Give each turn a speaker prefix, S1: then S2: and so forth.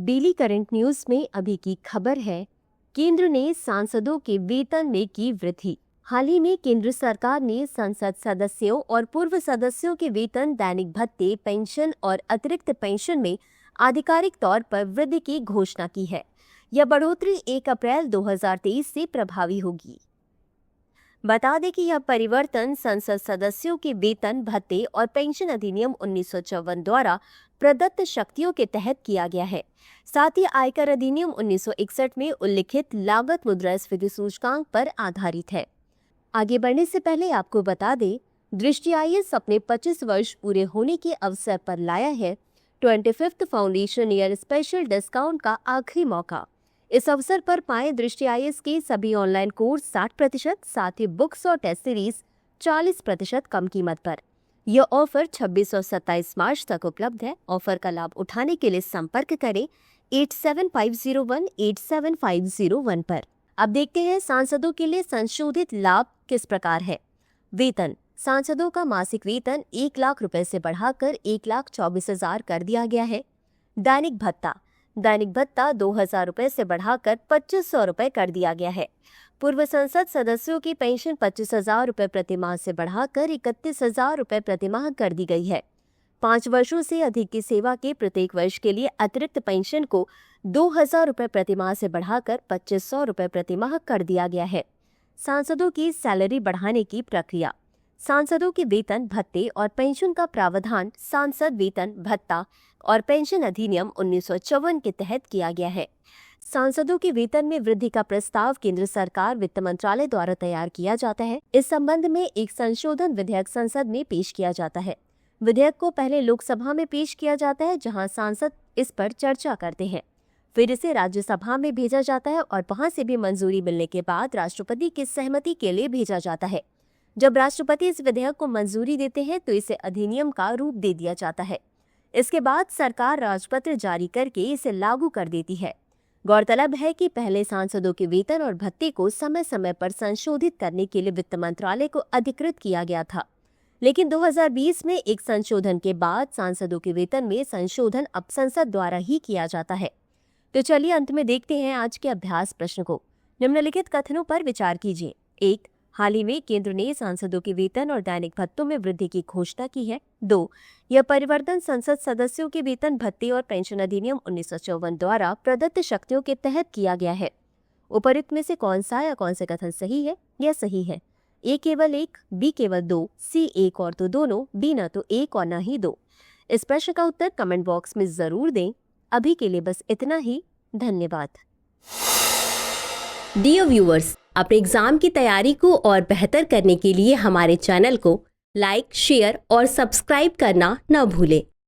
S1: Daily current news में अभी की खबर है, केंद्र ने सांसदों के वेतन में की वृद्धि। हाल ही में केंद्र सरकार ने संसद सदस्यों और पूर्व सदस्यों के वेतन, दैनिक भत्ते, पेंशन और अतिरिक्त पेंशन में आधिकारिक तौर पर वृद्धि की घोषणा की है। यह बढ़ोतरी 1 अप्रैल 2023 से प्रभावी होगी। बता दें कि यह परिवर्तन संसद सदस्यों के वेतन, भत्ते और पेंशन अधिनियम 1954 द्वारा प्रदत्त शक्तियों के तहत किया गया है। साथ ही आयकर अधिनियम 1961 में उल्लिखित लागत मुद्रास्फीति सूचकांक पर आधारित है। आगे बढ़ने से पहले आपको बता दें, दृष्टि आईएएस अपने 25 वर्ष पूरे होने के अवसर पर लाया है 25th foundation year special discount का आखिरी मौका। इस अवसर पर पाएं दृष्टि आईएएस के सभी ऑनलाइन कोर्स 60%, साथ ही बुक्स और टेस्ट सीरीज 40% कम कीमत पर। यह ऑफर 26 और 27 मार्च तक उपलब्ध है। ऑफर का लाभ उठाने के लिए संपर्क करें 8750187501 पर। अब देखते हैं सांसदों के लिए संशोधित लाभ किस प्रकार है। वेतन: सांसदों का मासिक वेतन 1 लाख रुपए से बढ़ाकर 1,24,000 कर दिया गया है। दैनिक भत्ता: दैनिक भत्ता 2,000 रुपए से बढ़ाकर 2,500 रुपए कर दिया गया है। पूर्व संसद सदस्यों की पेंशन 25,000 रुपए प्रतिमाह से बढ़ाकर 31,000 रुपए प्रतिमाह कर दी गई है। 5 वर्षों से अधिक की सेवा के प्रत्येक वर्ष के लिए अतिरिक्त पेंशन को 2,000 रुपए प्रतिमाह से बढ़ाकर 2,500 रुपए प्रतिमाह कर दिया गया है। सांसदों की सैलरी बढ़ाने की प्रक्रिया: सांसदों के वेतन, भत्ते और पेंशन का प्रावधान सांसद वेतन, भत्ता और पेंशन अधिनियम 1954 के तहत किया गया है। सांसदों के वेतन में वृद्धि का प्रस्ताव केंद्र सरकार वित्त मंत्रालय द्वारा तैयार किया जाता है। इस संबंध में एक संशोधन विधेयक संसद में पेश किया जाता है। विधेयक को पहले लोकसभा में पेश किया जाता है, जहां सांसद इस पर चर्चा करते हैं। फिर इसे राज्यसभा में भेजा जाता है और वहां से भी मंजूरी मिलने के बाद राष्ट्रपति की सहमति के लिए भेजा जाता है। जब राष्ट्रपति इस विधेयक को मंजूरी देते हैं तो इसे अधिनियम का रूप दे दिया जाता है। इसके बाद सरकार राजपत्र जारी करके इसे लागू कर देती है। गौरतलब है कि पहले सांसदों के वेतन और भत्ते को समय समय पर संशोधित करने के लिए वित्त मंत्रालय को अधिकृत किया गया था, लेकिन 2020 में एक संशोधन के बाद सांसदों के वेतन में संशोधन अब संसद द्वारा ही किया जाता है। तो चलिए अंत में देखते हैं आज के अभ्यास प्रश्न को। निम्नलिखित कथनों पर विचार कीजिए। 1. हाल ही में केंद्र ने सांसदों के वेतन और दैनिक भत्तों में वृद्धि की घोषणा की है। 2. यह परिवर्तन संसद सदस्यों के वेतन, भत्ते और पेंशन अधिनियम 1954 द्वारा प्रदत्त शक्तियों के तहत किया गया है। उपरोक्त में से कौन सा या कौन से कथन सही है? यह सही है। ए केवल 1, बी केवल 2, सी 1 और तो दोनों, डी न तो 1 और न ही 2। इस प्रश्न का उत्तर कमेंट बॉक्स में जरूर दें। अभी के लिए बस इतना ही। धन्यवाद।
S2: डियर व्यूअर्स, अपने एग्जाम की तैयारी को और बेहतर करने के लिए हमारे चैनल को लाइक, शेयर और सब्सक्राइब करना न भूलें।